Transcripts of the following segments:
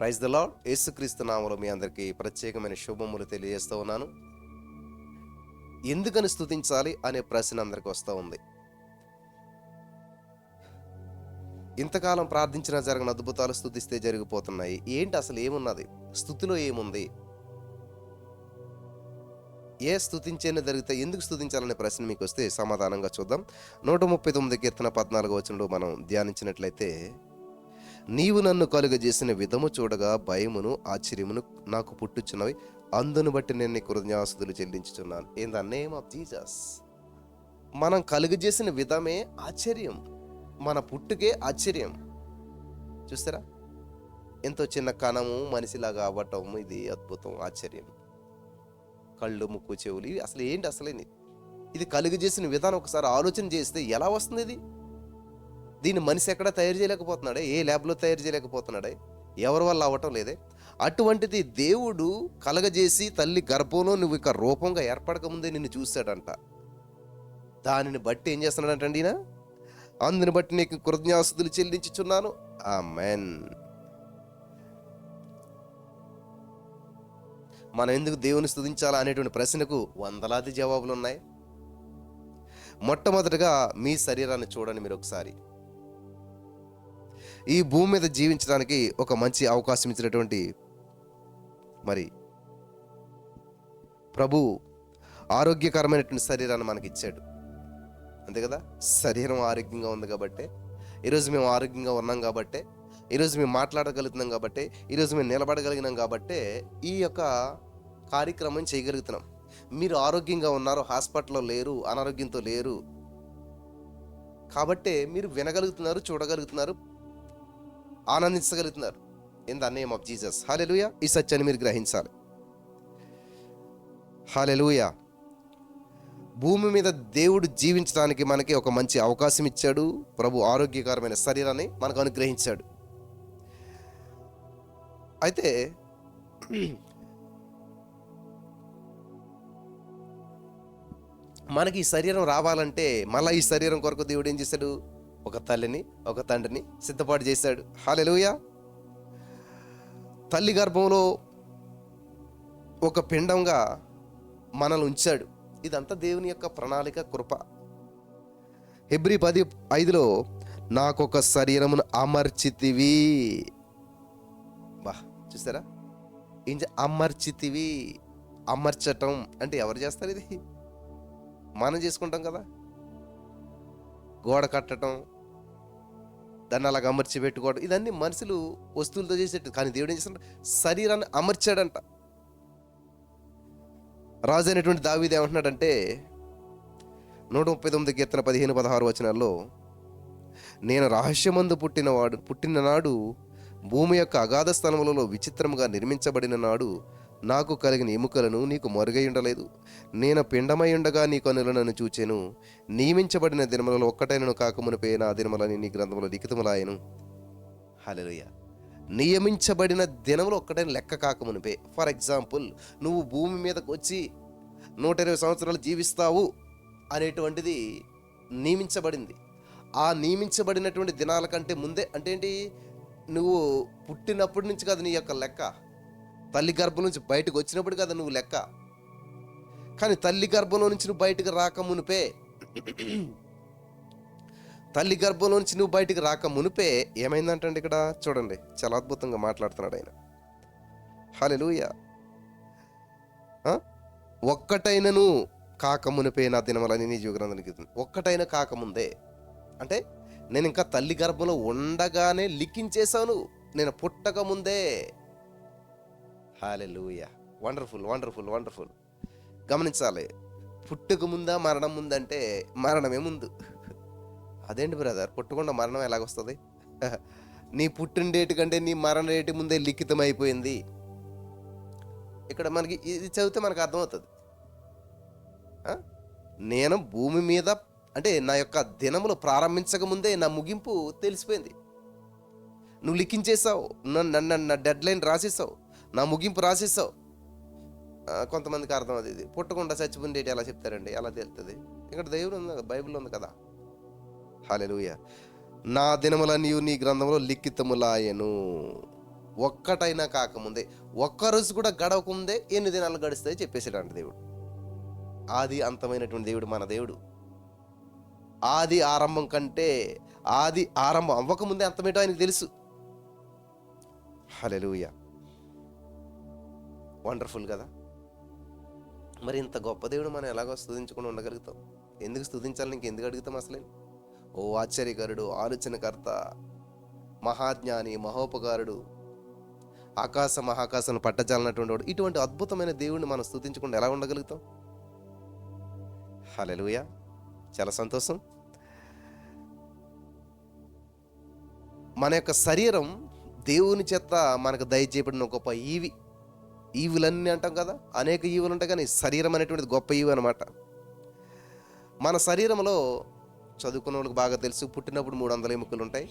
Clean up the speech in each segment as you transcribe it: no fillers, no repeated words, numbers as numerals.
Praise the lord. యేసుక్రీస్తు నామములో మీ అందరికీ ప్రత్యేకమైన శుభములు తెలియజేస్తూ ఉన్నాను. ఎందుకని స్తుతించాలి అనే ప్రశ్న అందరికి వస్తూ ఉంది. ఇంతకాలం ప్రార్థించినా జరగని అద్భుతాలు స్తుతిస్తే జరిగిపోతున్నాయి. ఏంటి అసలు ఏమున్నది? స్తుతిలో ఏముంది? ఏ స్తుతించేనే జరిగితే ఎందుకు స్తుతించాలనే ప్రశ్న మీకు వస్తే సమాధానంగా చూద్దాం. 139 కీర్తన 14వ వచనంలో మనం ధ్యానించినట్లయితే, నీవు నన్ను కలుగజేసిన విధము చూడగా భయమును ఆశ్చర్యమును నాకు పుట్టుచున్నవి, అందును బట్టి నేను నీ కృతజ్ఞతాస్తుతులు చెల్లించుచున్నాను. In the name of Jesus. మనం కలుగజేసిన విధమే ఆశ్చర్యం, మన పుట్టుకే ఆశ్చర్యం. చూస్తారా, ఎంతో చిన్న కణము మనిషిలాగా అవ్వటం, ఇది అద్భుతం, ఆశ్చర్యం. కళ్ళు, ముక్కు, చెవులు, ఇవి అసలు ఏంటి? అసలేని ఇది కలుగజేసిన విధానం ఒకసారి ఆలోచన చేస్తే ఎలా వస్తుంది ఇది? దీన్ని మనిషి ఎక్కడ తయారు చేయలేకపోతున్నాడే, ఏ ల్యాబ్లో తయారు చేయలేకపోతున్నాడే, ఎవరి వల్ల అవ్వటం లేదే. అటువంటిది దేవుడు కలగజేసి తల్లి గర్భంలో నువ్వు ఇక రూపంగా ఏర్పడక ముందే నిన్ను చూశాడంట. దానిని బట్టి ఏం చేస్తున్నాడంటండి ఈయన? అందుని బట్టి నీకు కృతజ్ఞతాస్తుతులు చెల్లించుచున్నాను. ఆమేన్. మనం ఎందుకు దేవుని స్తుతించాలా అనేటువంటి ప్రశ్నకు వందలాది జవాబులు ఉన్నాయి. మొట్టమొదటిగా మీ శరీరాన్ని చూడండి మీరు ఒకసారి. ఈ భూమి మీద జీవించడానికి ఒక మంచి అవకాశం ఇచ్చినటువంటి మరి ప్రభు ఆరోగ్యకరమైనటువంటి శరీరాన్ని మనకి ఇచ్చాడు, అంతే కదా. శరీరం ఆరోగ్యంగా ఉంది కాబట్టే ఈరోజు మేము ఆరోగ్యంగా ఉన్నాం, కాబట్టే ఈరోజు మేము మాట్లాడగలుగుతున్నాం, కాబట్టే ఈరోజు మేము నిలబడగలిగినాం, కాబట్టే ఈ యొక్క కార్యక్రమం చేయగలుగుతున్నాం. మీరు ఆరోగ్యంగా ఉన్నారు, హాస్పిటల్లో లేరు, అనారోగ్యంతో లేరు, కాబట్టే మీరు వినగలుగుతున్నారు, చూడగలుగుతున్నారు, ఆనందించగలుగుతున్నారు. In the name of Jesus. Hallelujah. ఈ సత్యాన్ని మీరు గ్రహించాలి. హల్లెలూయా. భూమి మీద దేవుడు జీవించడానికి మనకి ఒక మంచి అవకాశం ఇచ్చాడు. ప్రభు ఆరోగ్యకరమైన శరీరాన్ని మనకు అనుగ్రహించాడు. అయితే మనకి ఈ శరీరం రావాలంటే మళ్ళీ ఈ శరీరం కొరకు దేవుడు ఏం చేశాడు? ఒక తల్లిని, ఒక తండ్రిని సిద్ధపాటు చేశాడు. హల్లెలూయా. తల్లి గర్భంలో ఒక పిండంగా మనల్ని ఉంచాడు. ఇదంతా దేవుని యొక్క ప్రణాళిక, కృప. హెబ్రీ 10:5లో నాకొక శరీరమును అమర్చితివి. బా, చూసారా? ఏం అమర్చితివి. అమర్చటం అంటే ఎవరు చేస్తారు? ఇది మనం చేసుకుంటాం కదా. గోడ కట్టడం, దాన్ని అలాగ అమర్చి పెట్టుకోవడం, ఇదన్నీ మనుషులు వస్తువులతో చేసేట్టు. కానీ దేవుడు ఏం చేస్తాడు? శరీరాన్ని అమర్చాడంట. రాజు అయినటువంటి దావీదు ఏమంటున్నాడంటే 139 కీర్తన 15-16 వచనాల్లో, నేను రహస్యమందు పుట్టిన నాడు, భూమి యొక్క అగాధ స్థలములలో విచిత్రముగా నిర్మించబడిన నాడు నాకు కలిగిన ఎముకలను నీకు మరుగై ఉండలేదు. నేను పిండమై ఉండగా నీ కనులు నన్ను చూచెను. నియమించబడిన దినములలో ఒక్కటైనను కాకమునిపే నా దినములని నీ గ్రంథములో లిఖితములాయెను. హల్లెలూయా. నియమించబడిన దినములు ఒక్కటైన లెక్క కాకమునిపే. ఫర్ ఎగ్జాంపుల్, నువ్వు భూమి మీదకు వచ్చి 120 సంవత్సరాలు జీవిస్తావు అనేటువంటిది నియమించబడింది. ఆ నియమించబడినటువంటి దినాల కంటే ముందే, అంటే ఏంటి? నువ్వు పుట్టినప్పటి నుంచి కదా నీ యొక్క లెక్క. తల్లి గర్భం నుంచి బయటకు వచ్చినప్పుడు కదా నువ్వు లెక్క. కానీ తల్లి గర్భంలో నుంచి నువ్వు బయటకు రాకమునిపే, తల్లి గర్భంలో నుంచి నువ్వు బయటికి రాక మునిపే ఏమైందంటే, ఇక్కడ చూడండి, చాలా అద్భుతంగా మాట్లాడుతున్నాడు ఆయన. హల్లెలూయా. ఒక్కటైనను కాకమునిపే నా దినములని నీ జీవగ్రంథానికి. ఒక్కటైనా కాకముందే అంటే నేను ఇంకా తల్లి గర్భంలో ఉండగానే లిఖించేశాను, నేను పుట్టక ముందే. హల్లెలూయా. Wonderful, wonderful, wonderful. గమనించాలి. పుట్టుక ముందా మరణం ముందంటే మరణమే ముందు. అదేంటి బ్రదర్, పుట్టకుండా మరణం ఎలాగొస్తుంది? నీ పుట్టిన డేటు కంటే నీ మరణ డేటు ముందే లిఖితం అయిపోయింది. ఇక్కడ మనకి ఇది చదివితే మనకు అర్థమవుతుంది. నేను భూమి మీద అంటే నా యొక్క దినములు ప్రారంభించక ముందే నా ముగింపు తెలిసిపోయింది. నువ్వు లిఖించేసావు, నా డెడ్ లైన్ రాసేసావు, నా ముగింపు రాసేసావు. కొంతమందికి అర్థం అది. ఇది పుట్టకుండా చచ్చిపోయిన డేట్ ఎలా చెప్తారండి? ఎలా తెలుస్తుంది? ఇక్కడ దేవుడు ఉంది, బైబిల్లో ఉంది కదా. హల్లెలూయా. నా దినములన్నీ నీ గ్రంథంలో లిఖితములాయెను. ఒక్కటైనా కాకముందే, ఒక్కరోజు కూడా గడవకముందే ఎన్ని దినాలు గడుస్తాయో చెప్పేసాడంట దేవుడు. ఆది అంతమైనటువంటి దేవుడు మన దేవుడు. ఆది ఆరంభం కంటే ఆది ఆరంభం అవ్వకముందే అంతమేటో ఆయనకు తెలుసు. హల్లెలూయా, వండర్ఫుల్ కదా. మరి ఇంత గొప్ప దేవుడు మనం ఎలాగో స్తుతించకుండా ఉండగలుగుతాం? ఎందుకు స్తుతించాలని ఇంకెందుకు అడుగుతాం అసలు? ఓ ఆశ్చర్యకరుడు, ఆలోచనకర్త, మహాజ్ఞాని, మహోపకారుడు, ఆకాశ మహాకాశను పట్టజాలనటువంటి వాడు, ఇటువంటి అద్భుతమైన దేవుడిని మనం స్తుతించకుండా ఎలా ఉండగలుగుతాం? హల్లెలూయా, చాలా సంతోషం. మన యొక్క శరీరం దేవుని చేత మనకు దయచేయబడిన గొప్ప ఈవులన్నీ అంటాం కదా, అనేక ఈవులు ఉంటాయి, కానీ శరీరం అనేటువంటిది గొప్ప ఈవు అనమాట. మన శరీరంలో చదువుకున్న వాళ్ళకి బాగా తెలుసు, పుట్టినప్పుడు 300 ఎముకలు ఉంటాయి.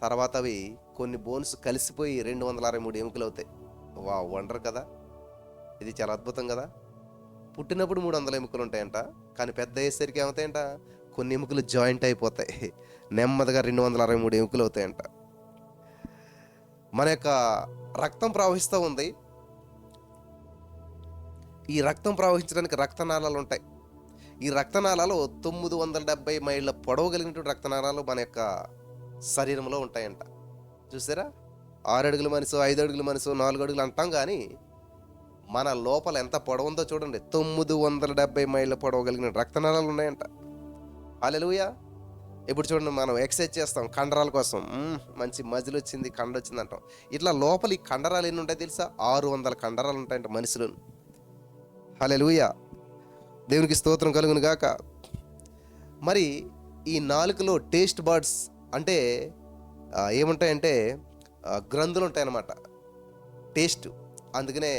తర్వాత అవి కొన్ని బోన్స్ కలిసిపోయి 263 ఎముకలు అవుతాయి. వా, వండర్ కదా, ఇది చాలా అద్భుతం కదా. పుట్టినప్పుడు 300 ఎముకలు ఉంటాయంట, కానీ పెద్ద అయ్యేసరికి ఏమవుతాయంట, కొన్ని ఎముకలు జాయింట్ అయిపోతాయి, నెమ్మదిగా 263 ఎముకలు అవుతాయంట. మన యొక్క రక్తం ప్రవహిస్తూ ఉంది. ఈ రక్తం ప్రవహించడానికి రక్తనాళాలు ఉంటాయి. ఈ రక్తనాళాలు 970 మైళ్ళ పొడవు కలిగినటువంటి రక్తనాళాలు మన యొక్క శరీరంలో ఉంటాయంట. చూసారా, 6 అడుగుల మనిషి, 5 అడుగుల మనిషి, 4 అడుగులు అంటాం, కానీ మన లోపల ఎంత పొడవు ఉందో చూడండి. 970 మైళ్ళ పొడవు కలిగిన రక్తనాళాలు ఉన్నాయంట. హల్లెలూయా. ఇప్పుడు చూడండి, మనం ఎక్సర్సైజ్ చేస్తాం కండరాల కోసం, మంచి మజిల్ వచ్చింది, కండ వచ్చింది అంటాం. ఇట్లా లోపల ఈ కండరాలు ఎన్ని ఉంటాయి తెలుసా? 600 కండరాలు ఉంటాయంట మనుషులు. హల్లెలూయా, దేవునికి స్తోత్రం కలుగును గాక. మరి ఈ నాలుకలో టేస్ట్ బర్డ్స్ అంటే ఏముంటాయంటే గ్రంథులు ఉంటాయన్నమాట, టేస్ట్. అందుకనే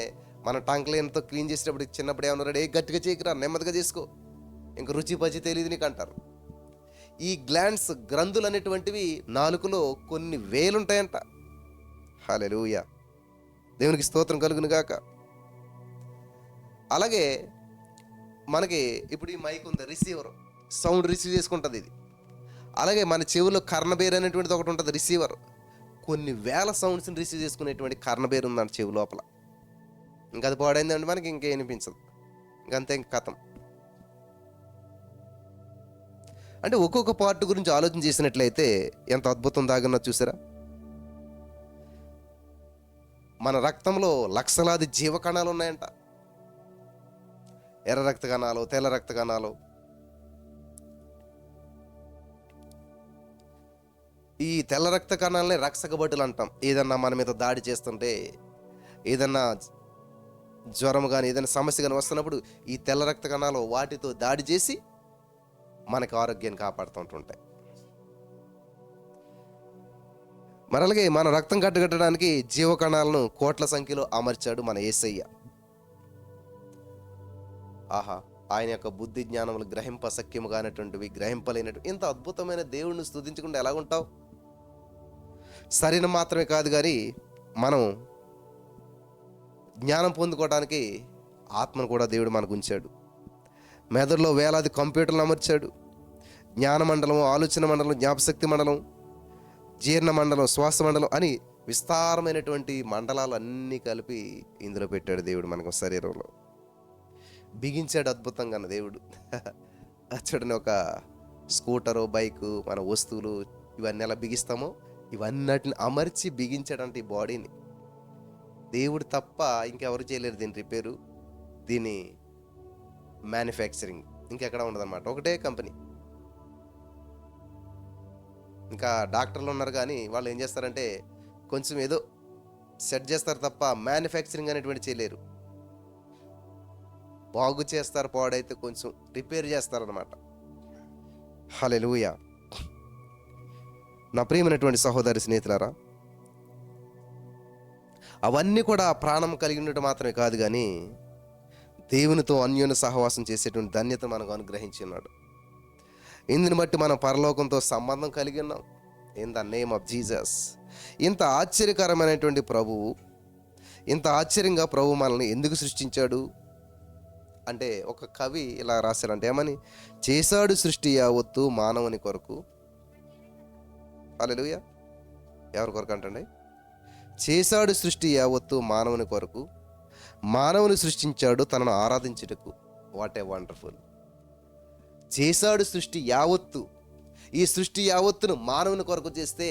మన టంక్లైన్తో క్లీన్ చేసేటప్పుడు చిన్నప్పుడు ఏమన్నాడు, గట్టిగా చేయకురా, నెమ్మదిగా చేసుకో, ఇంక రుచి పచి తెలియదు నీకు అంటారు. ఈ గ్లాండ్స్, గ్రంథులు అనేటువంటివి నాలుకలో కొన్ని వేలుంటాయంట. హల్లెలూయా, దేవునికి స్తోత్రం కలుగును గాక. అలాగే మనకి ఇప్పుడు ఈ మైక్ ఉంది, రిసీవర్, సౌండ్ రిసీవ్ చేసుకుంటుంది ఇది. అలాగే మన చెవులో కర్ణబేరు అనేటువంటిది ఒకటి ఉంటుంది, రిసీవర్. కొన్ని వేల సౌండ్స్ని రిసీవ్ చేసుకునేటువంటి కర్ణబేరు ఉందంట చెవి లోపల. ఇంకా అది పాడైందంటే మనకి ఇంకేం వినిపించదు, ఇంకంతే, ఇంక కథం. అంటే ఒక్కొక్క పార్ట్ గురించి ఆలోచన చేసినట్లయితే ఎంత అద్భుతం దాగున్నా చూసారా. మన రక్తంలో లక్షలాది జీవకణాలు ఉన్నాయంట. ఎర్ర రక్త కణాలు, తెల్ల రక్త కణాలు. ఈ తెల్ల రక్త కణాలనే రక్షక భటులు అంటాం. ఏదన్నా మన మీద దాడి చేస్తుంటే, ఏదన్నా జ్వరం కానీ ఏదైనా సమస్య కానీ వస్తున్నప్పుడు ఈ తెల్ల రక్త కణాలు వాటితో దాడి చేసి మనకు ఆరోగ్యాన్ని కాపాడుతుంటుంటాయి. మరి అలాగే మన రక్తం కట్టగట్టడానికి జీవకణాలను కోట్ల సంఖ్యలో అమర్చాడు మన యేసయ్య. ఆహా, ఆయన యొక్క బుద్ధి జ్ఞానములు గ్రహింప సఖ్యము కానటువంటివి, గ్రహింపలేనట్టు ఇంత అద్భుతమైన దేవుడిని స్తుతించకుండా ఎలా ఉంటావు? శరీరం మాత్రమే కాదు, కానీ మనం జ్ఞానం పొందుకోవడానికి ఆత్మను కూడా దేవుడు మనకు ఉంచాడు. మెదడులో వేలాది కంప్యూటర్లు అమర్చాడు. జ్ఞాన మండలం, ఆలోచన మండలం, జ్ఞాపశక్తి మండలం, జీర్ణ మండలం, శ్వాస మండలం అని విస్తారమైనటువంటి మండలాలు అన్నీ కలిపి ఇందులో పెట్టాడు దేవుడు మనకు శరీరంలో. బిగించాడు అద్భుతంగా దేవుడు. చూడండి, ఒక స్కూటరు, బైకు, మన వస్తువులు ఇవన్నీ ఎలా బిగిస్తామో ఇవన్నిటిని అమర్చి బిగించాడంటే ఈ బాడీని. దేవుడు తప్ప ఇంకెవరు చేయలేరు దీని రిపేరు, దీని మ్యానుఫ్యాక్చరింగ్ ఇంకెక్కడ ఉండదన్నమాట. ఒకటే కంపెనీ. ఇంకా డాక్టర్లు ఉన్నారు, కానీ వాళ్ళు ఏం చేస్తారంటే కొంచెం ఏదో సెట్ చేస్తారు తప్ప మ్యానుఫ్యాక్చరింగ్ అనేటువంటి చేయలేరు. బాగు చేస్తారు, పాడైతే కొంచెం రిపేర్ చేస్తారనమాట. హల్లెలూయా. నా ప్రియమైనటువంటి సహోదరి స్నేహితులారా, అవన్నీ కూడా ప్రాణం కలిగి ఉండటం మాత్రమే కాదు, కానీ దేవునితో అన్యోన్య సహవాసం చేసేటువంటి ధన్యత మనకు అనుగ్రహించి ఉన్నాడు. ఇందుని బట్టి మనం పరలోకంతో సంబంధం కలిగి ఉన్నాం. In the name of Jesus. ఇంత ఆశ్చర్యకరమైనటువంటి ప్రభువు, ఇంత ఆశ్చర్యంగా ప్రభు మనల్ని ఎందుకు సృష్టించాడు అంటే, ఒక కవి ఇలా రాశాడంటే ఏమని, చేశాడు సృష్టి యావత్తు మానవుని కొరకు. హల్లెలూయా. ఎవరి కొరకు అంటండి? చేశాడు సృష్టి యావత్తు మానవుని కొరకు, మానవుని సృష్టించాడు తనను ఆరాధించుటకు. What a wonderful. చేశాడు సృష్టి యావత్తు. ఈ సృష్టి యావత్తును మానవుని కొరకు చేస్తే,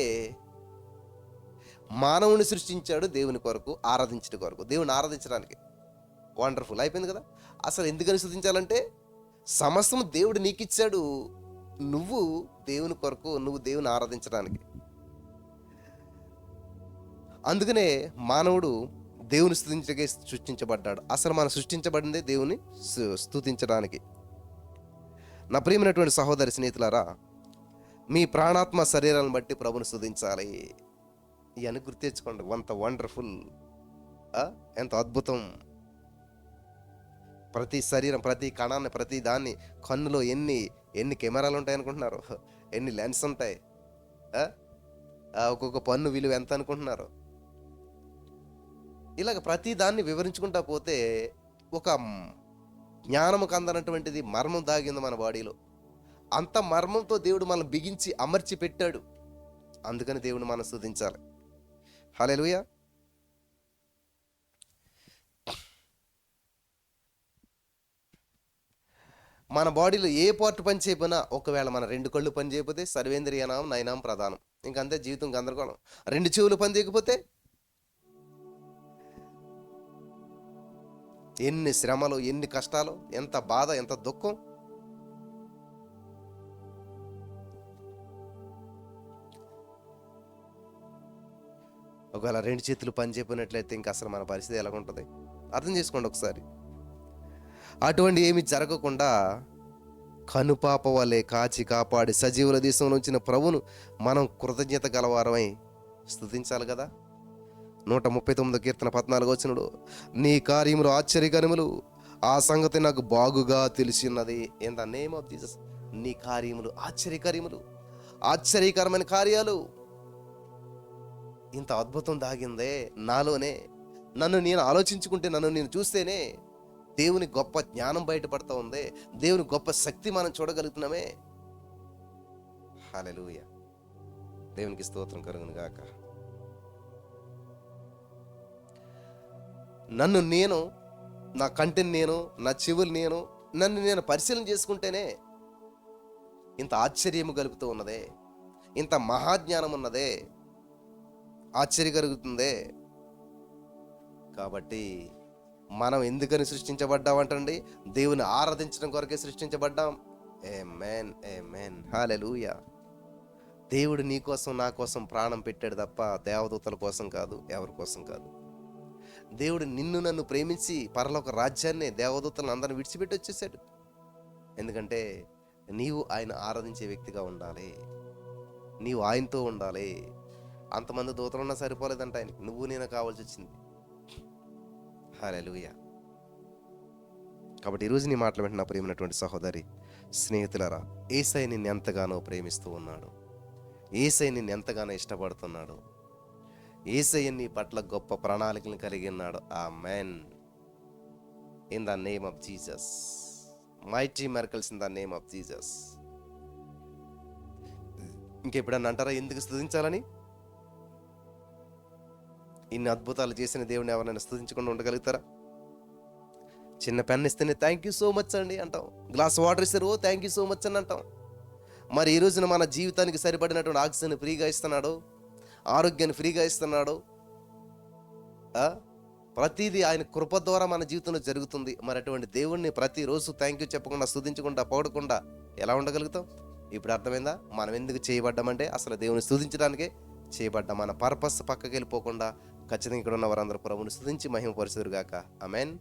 మానవుని సృష్టించాడు దేవుని కొరకు, ఆరాధించడం కొరకు, దేవుని ఆరాధించడానికి. వండర్ఫుల్. అయిపోయింది కదా. అసలు ఎందుకని స్తుతించాలంటే, సమస్తం దేవుడు నీకు ఇచ్చాడు, నువ్వు దేవుని కొరకు, నువ్వు దేవుని ఆరాధించడానికి. అందుకనే మానవుడు దేవుని స్తుతించకే సృష్టించబడ్డాడు. అసలు మనం సృష్టించబడిందే దేవుని స్తుతించడానికి. నా ప్రియమైనటువంటి సహోదరి స్నేహితులారా, మీ ప్రాణాత్మ శరీరాలను బట్టి ప్రభుని స్తుతించాలి. ఇవన్నీ గుర్తు తెచ్చుకోండి. ఎంత వండర్ఫుల్, ఎంత అద్భుతం. ప్రతి శరీరం, ప్రతి కణాన్ని, ప్రతి దాన్ని, కన్నులో ఎన్ని కెమెరాలు ఉంటాయి అనుకుంటున్నారు, ఎన్ని లెన్స్ ఉంటాయి, ఒక్కొక్క పన్ను విలువ ఎంత అనుకుంటున్నారు. ఇలాగ ప్రతి దాన్ని వివరించుకుంటా పోతే ఒక జ్ఞానము కందనటువంటిది మర్మం దాగింది మన బాడీలో. అంత మర్మంతో దేవుడు మనల్ని బిగించి అమర్చి పెట్టాడు. అందుకని దేవుని మనం స్తుతించాలి. హల్లెలూయా. మన బాడీలో ఏ పార్ట్ పని చేయకపోయినా, ఒకవేళ మన 2 కళ్ళు పని చేయకపోతే సర్వేంద్రియానాం నయనాం ప్రధానం, ఇంకంతే, జీవితం గందరగోళం. 2 చెవులు పని చేయకపోతే ఎన్ని శ్రమలు, ఎన్ని కష్టాలు, ఎంత బాధ, ఎంత దుఃఖం. ఒకవేళ 2 చేతులు పని చేయకపోయినట్లయితే ఇంకా అసలు మన పరిస్థితి ఎలాగుంటుంది అర్థం చేసుకోండి ఒకసారి. అటువంటి ఏమి జరగకుండా కనుపాప వలె కాచి కాపాడి సజీవుల దేశంలో ఉంచిన ప్రభును మనం కృతజ్ఞత గలవారమై స్తుతించాలి కదా. 139 కీర్తన 14 వచనంలో, నీ కార్యములు ఆశ్చర్యకరములు, ఆ సంగతి నాకు బాగుగా తెలిసినది. In the name of Jesus. నీ కార్యములు ఆశ్చర్యకరములు, ఆశ్చర్యకరమైన కార్యాలు. ఇంత అద్భుతం దాగిందే నాలోనే. నన్ను నేను ఆలోచించుకుంటే, నన్ను నేను చూస్తేనే దేవుని గొప్ప జ్ఞానం బయటపడతా ఉంది, దేవుని గొప్ప శక్తి మనం చూడగలుగుతున్నామే. హల్లెలూయా. దేవునికి స్తోత్రం కలుగును గాక. నన్ను నేను, నా కంటిని నేను, నా చెవులు నేను, నన్ను నేను పరిశీలన చేసుకుంటేనే ఇంత ఆశ్చర్యము కలుగుతూ ఉన్నదే, ఇంత మహాజ్ఞానం ఉన్నదే, ఆశ్చర్య కలుగుతుందే. కాబట్టి మనం ఎందుకని సృష్టించబడ్డామంటండి? దేవుని ఆరాధించడం కొరకే సృష్టించబడ్డాం. ఆమేన్, ఆమేన్, హల్లెలూయా. దేవుడు నీ కోసం, నా కోసం ప్రాణం పెట్టాడు తప్ప దేవదూతల కోసం కాదు, ఎవరి కోసం కాదు. దేవుడు నిన్ను నన్ను ప్రేమించి పరలోక రాజ్యాన్ని, దేవదూతలను అందరిని విడిచిపెట్టి వచ్చేసాడు. ఎందుకంటే నీవు ఆయన ఆరాధించే వ్యక్తిగా ఉండాలి, నీవు ఆయనతో ఉండాలి. అంతమంది దూతలున్నా సరిపోలేదంట ఆయనకి, నువ్వు నేను కావాల్సి వచ్చింది. హల్లెలూయా. కాబట్టి ఈరోజు నీ మాటలు వింటున్న ప్రియమైనటువంటి సహోదరి స్నేహితులారా, యేసయ్య నిన్ను ఎంతగానో ప్రేమిస్తూ ఉన్నాడు, యేసయ్య నిన్ను ఎంతగానో ఇష్టపడుతున్నాడు, యేసయ్య నీ పట్ల గొప్ప ప్రణాళికలను కలిగి ఉన్నాడు. Amen. In the name of Jesus. Mighty miracles in the name of Jesus. ఇంకెప్పుడన్నా అంటారా ఎందుకు స్తుతించాలని? ఇన్ని అద్భుతాలు చేసిన దేవుని ఎవరైనా స్తుతించకుండా ఉండగలుగుతారా? చిన్న పెన్ ఇస్తేనే థ్యాంక్ యూ సో మచ్ అండి అంటాం, గ్లాస్ వాటర్ ఇస్తారు, ఓ థ్యాంక్ యూ సో మచ్ అని అంటాం. మరి ఈ రోజున మన జీవితానికి సరిపడినటువంటి ఆక్సిజన్ ఫ్రీగా ఇస్తున్నాడు, ఆరోగ్యాన్ని ఫ్రీగా ఇస్తున్నాడు. ప్రతిదీ ఆయన కృప ద్వారా మన జీవితంలో జరుగుతుంది. మరి అటువంటి దేవుణ్ణి ప్రతిరోజు థ్యాంక్ యూ చెప్పకుండా, స్తుతించకుండా, పొగడకుండా ఎలా ఉండగలుగుతాం? ఇప్పుడు అర్థమైందా మనం ఎందుకు చేయబడ్డామంటే? అసలు దేవుని స్తుతించడానికే చేయబడ్డాం. మన పర్పస్ పక్కకి వెళ్ళిపోకుండా ఖచ్చితంగా ఇక్కడ ఉన్న వారందరూ ప్రభువుని స్తుతించి మహిమ పరుచుదురు గాక. ఆమేన్.